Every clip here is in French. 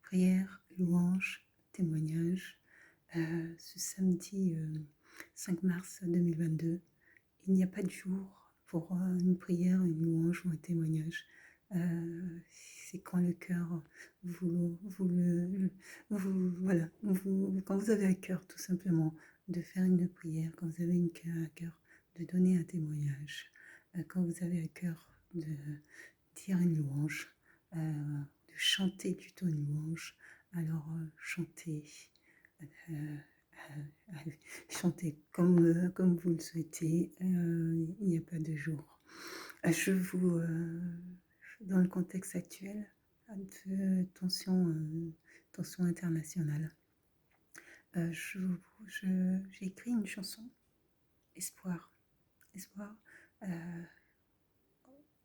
prière, louange, témoignage. Ce samedi 5 mars 2022, il n'y a pas de jour pour une prière, une louange ou un témoignage. C'est quand le cœur quand vous avez à cœur tout simplement de faire une prière, quand vous avez à cœur de donner un témoignage, quand vous avez à cœur de dire une louange, de chanter plutôt une louange, alors chantez, euh, chantez comme vous le souhaitez, il n'y a pas de jour. Je vous, dans le contexte actuel de tension internationale, j'ai écrit une chanson, Espoir,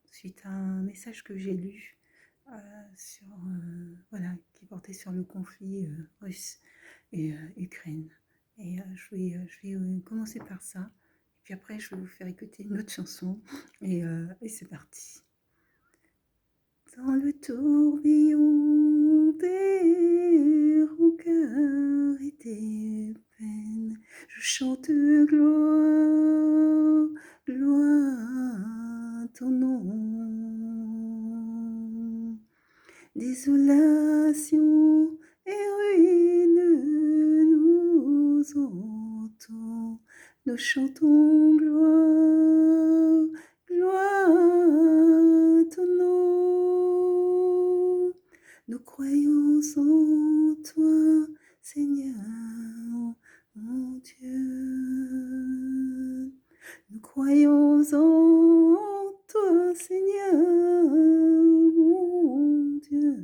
suite à un message que j'ai lu qui portait sur le conflit russe et Ukraine. Et je vais commencer par ça. Et puis après, je vais vous faire écouter une autre chanson. Et c'est parti. Dans le tourbillon des rancœurs et des peines, je chante gloire, gloire à ton nom. Désolation et ruine nous entend, nous chantons gloire, gloire à ton nom. Nous croyons en toi, Seigneur, mon Dieu. Nous croyons en toi, Seigneur, mon Dieu.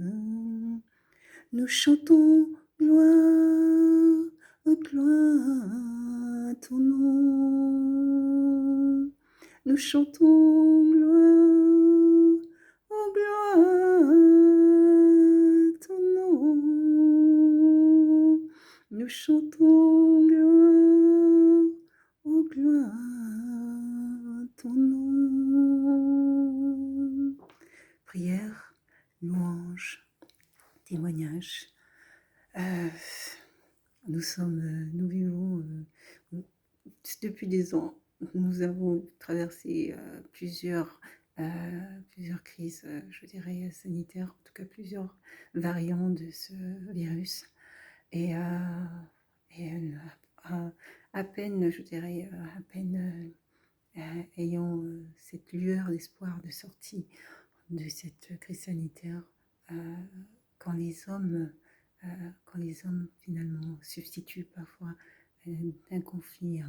Nous chantons gloire, gloire à ton nom. Nous chantons gloire, gloire à ton nom. Nous chantons gloire, gloire à ton nom. Prière, louange, témoignage. Nous vivons depuis des ans. Nous avons traversé plusieurs crises, je dirais sanitaires, en tout cas plusieurs variants de ce virus. Et à peine, je dirais, ayant cette lueur d'espoir de sortie de cette crise sanitaire, quand les hommes finalement substituent parfois un conflit à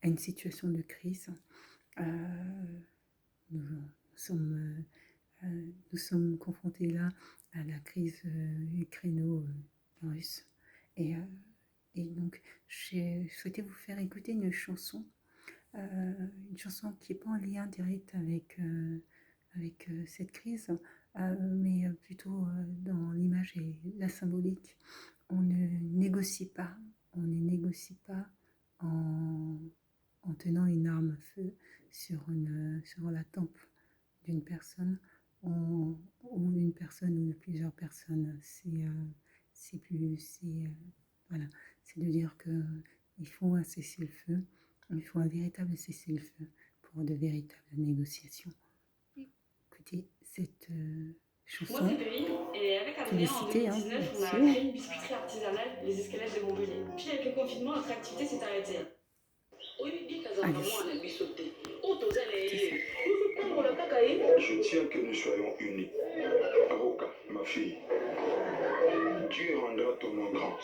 une situation de crise, nous sommes confrontés là à la crise ukraino-russe. Et donc, j'ai souhaité vous faire écouter une chanson qui n'est pas en lien direct avec cette crise, mais plutôt dans l'image et la symbolique. On ne négocie pas en tenant une arme à feu sur la tempe d'une personne ou d'une personne ou de plusieurs personnes. C'est de dire qu'il faut un cessez-le-feu, il faut un véritable cessez-le-feu pour de véritables négociations. Écoutez cette chanson. Moi, c'est Perrine, et avec Adrien, en 2019, on a créé une biscuiterie artisanale, les Escalettes de Montpellier. Puis avec le confinement, notre activité s'est arrêtée. Je tiens que nous soyons unis. Aroka, ma fille, Dieu rendra ton nom grand.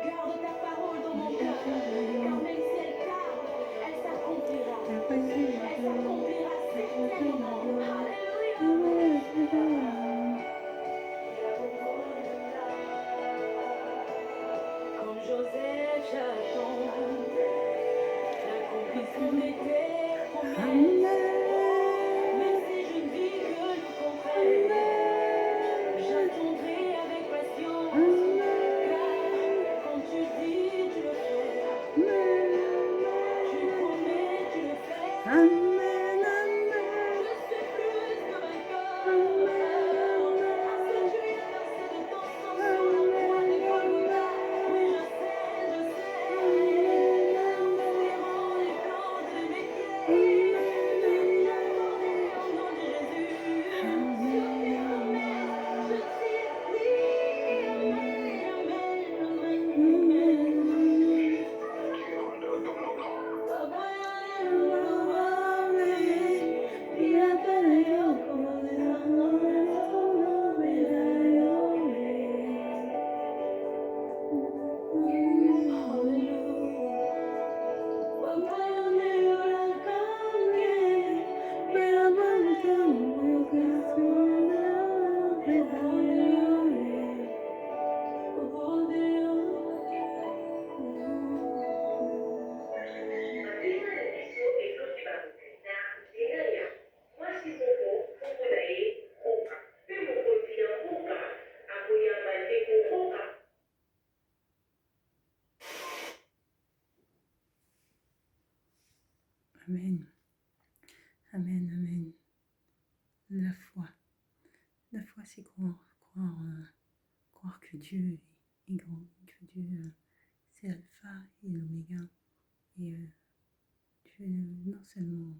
garde ta parole dans mon cœur, car même si elle tarde, elle s'accomplira. Elle s'accomplira certainement. Comme Joseph, j'attends l'accomplissement de tes promesses. Même si je ne vis que le contraire, j'attendrai avec patience. Car quand tu dis, tu le fais. Tu promets, tu le fais. Je suis plus que vainqueur. À ce que tu as versé de ton sang sur la croix de Golgotha. Oui, je sais, serrant les plantes de mes pieds. Je viens porter au nom de Jésus. Sur tes promesses, je dis oui. Amen, amen, amen, amen. Dieu rendra ton offrande. Amen. Amen, amen. La foi. La foi, c'est croire que Dieu est grand, que Dieu, c'est l'alpha et l'oméga. Et Dieu, non seulement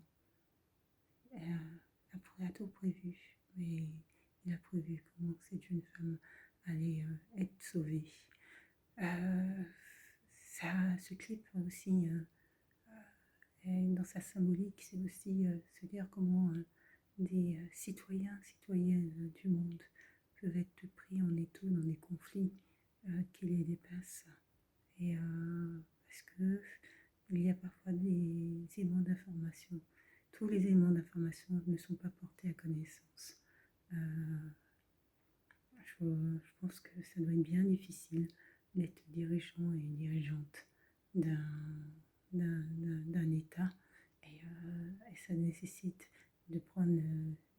a tout prévu, mais il a prévu comment cette jeune femme allait être sauvée. Ce clip aussi, dans sa symbolique, c'est aussi se dire comment des citoyennes du monde peuvent être pris en étau dans des conflits qui les dépassent. Et parce que il y a parfois des éléments d'information. Tous les éléments d'information ne sont pas portés à connaissance. Je pense que ça doit être bien difficile d'être dirigeant et dirigeante d'un État et ça nécessite de prendre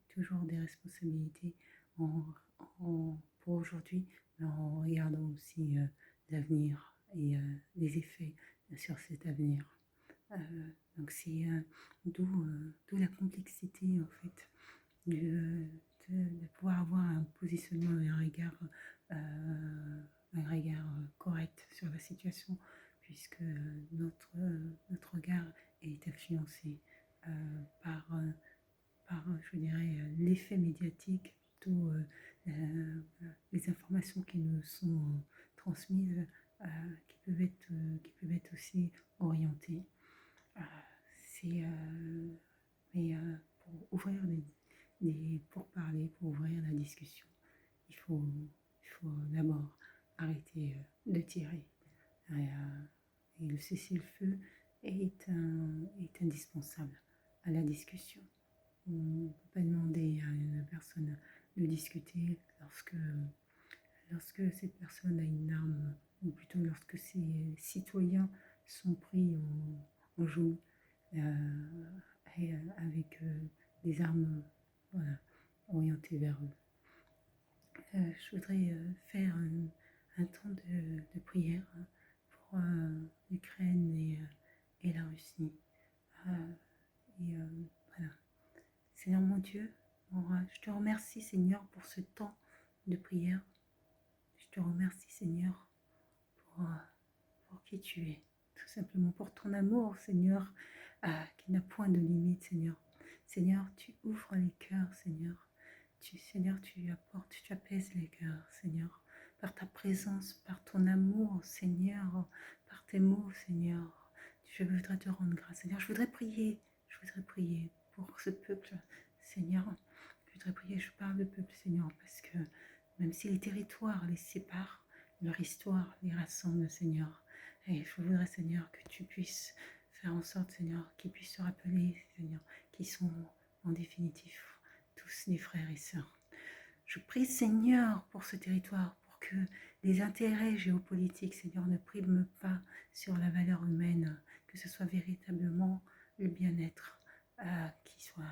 toujours des responsabilités pour aujourd'hui, mais en regardant aussi l'avenir et les effets sur cet avenir. Donc c'est d'où la complexité en fait de pouvoir avoir un positionnement et un regard correct sur la situation, puisque notre regard est influencé par, je dirais, l'effet médiatique, plutôt les informations qui nous sont transmises, qui peuvent être aussi orientées. Mais pour ouvrir pour parler, pour ouvrir la discussion, il faut d'abord arrêter de tirer. Et le cessez-le-feu est indispensable à la discussion. On ne peut pas demander à une personne de discuter lorsque cette personne a une arme, ou plutôt lorsque ses citoyens sont pris en joue avec des armes orientées vers eux. Je voudrais faire un temps de prière pour l'Ukraine et la Russie. Voilà. Seigneur mon Dieu, je te remercie Seigneur pour ce temps de prière. Je te remercie Seigneur pour qui tu es, tout simplement pour ton amour Seigneur, qui n'a point de limite Seigneur. Seigneur, tu ouvres les cœurs Seigneur. Seigneur, tu apportes, tu apaises les cœurs Seigneur, par ta présence, par ton amour Seigneur, par tes mots Seigneur. Je voudrais te rendre grâce Seigneur. Je voudrais prier pour ce peuple Seigneur. je voudrais prier, je parle de peuple, Seigneur, parce que même si les territoires les séparent, leur histoire les rassemble, Seigneur. Et je voudrais, Seigneur, que tu puisses faire en sorte, Seigneur, qu'ils puissent se rappeler, Seigneur, qu'ils sont en définitive tous des frères et sœurs. Je prie, Seigneur, pour ce territoire, pour que les intérêts géopolitiques, Seigneur, ne priment pas sur la valeur humaine, que ce soit véritablement le bien-être qui soit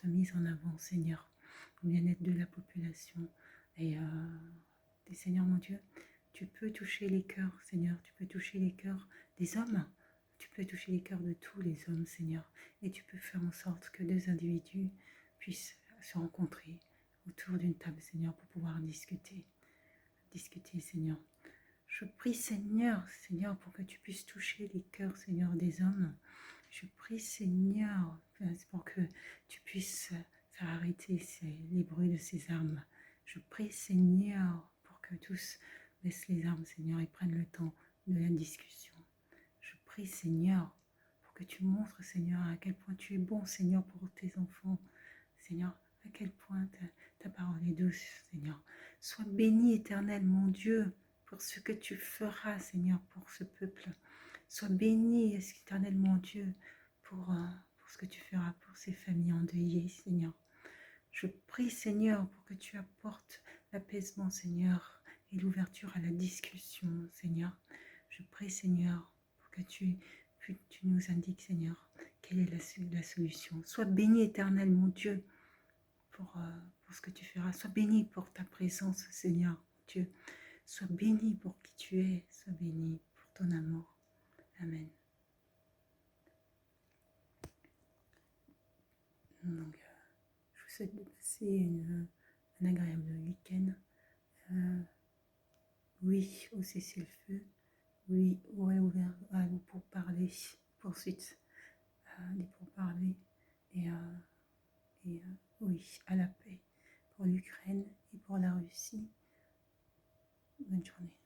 mis en avant, Seigneur, le bien-être de la population. Et Seigneur, mon Dieu, tu peux toucher les cœurs, Seigneur, tu peux toucher les cœurs des hommes, tu peux toucher les cœurs de tous les hommes, Seigneur, et tu peux faire en sorte que deux individus puissent se rencontrer autour d'une table, Seigneur, pour pouvoir discuter, Seigneur. Je prie, Seigneur, pour que tu puisses toucher les cœurs, Seigneur, des hommes. Je prie, Seigneur, pour que tu puisses faire arrêter les bruits de ces armes. Je prie, Seigneur, pour que tous laissent les armes, Seigneur, et prennent le temps de la discussion. Je prie, Seigneur, pour que tu montres, Seigneur, à quel point tu es bon, Seigneur, pour tes enfants. Seigneur, à quel point ta parole est douce, Seigneur. Sois béni, Éternel, mon Dieu, pour ce que tu feras, Seigneur, pour ce peuple. Sois béni, Éternel, mon Dieu, pour ce que tu feras pour ces familles endeuillées, Seigneur. Je prie, Seigneur, pour que tu apportes l'apaisement, Seigneur, et l'ouverture à la discussion, Seigneur. Je prie, Seigneur, pour que tu nous indiques, Seigneur, quelle est la solution. Sois béni, Éternel, mon Dieu, pour ce que tu feras. Sois béni pour ta présence, Seigneur, Dieu. Sois béni pour qui tu es. Sois béni pour ton amour. Amen. Donc, je vous souhaite de passer un agréable week-end. Oui, au cessez-le-feu. Oui, ouais, ouvert pour parler. Poursuite des pourparlers. Et oui, à la paix pour l'Ukraine et pour la Russie. Bonne journée.